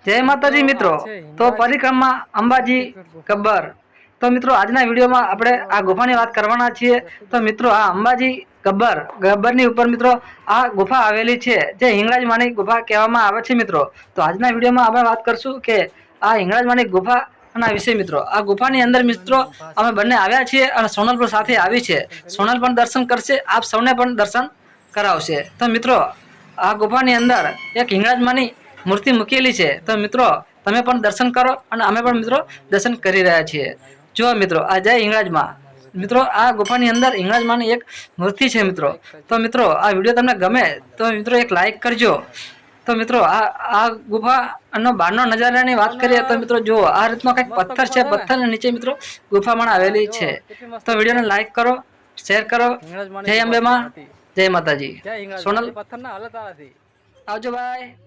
जय माताजी मित्रों। तो परिक्रमा अंबाजी गब्बर। तो मित्रों आजना विडियो में आपणे आ गुफा की बात करवाना छीए। तो मित्रों आ अंबाजी गब्बर गब्बर ऊपर मित्रों आ गुफा आवेली छे जे हिंगलाज मानी गुफा कहेवामां आवे छे मित्रों। तो आजना विडियो में आपणे बात करशुं के आ हिंगलाज मानी गुफा विषय मित्रों। आ गुफा नी अंदर मित्रों अमे बंने आव्या छीए अने सोनल पण साथे आवी छे। सोनल पण दर्शन करशे, आप सौने पण दर्शन करावशे। तो मित्रों आ गुफा नी अंदर एक हिंगलाज मानी मूर्ति मूकेली छे। तो मित्रों तमे पण दर्शन करो अने अमे पण मित्रों दर्शन करी रह्या छीए। जो मित्रों आ जय हिंगलाज मां। मित्रों आ गुफा नी अंदर हिंगलाज मां नी एक मूर्ति छे मित्रों। तो मित्रों आ विडियो तमने गमे तो मित्रों एक लाइक करजो। तो मित्रों आ गुफा नो बहारनो नजारानी वात करीए तो मित्रों जो आ रीतनो कंईक पत्थर छे, पत्थर ने नीचे मित्रों गुफा पण आवेली छे। तो विडियो ने लाइक करो, शेर करो। जय अंबे मां, जय माताजी। सोनल आवजो भाई।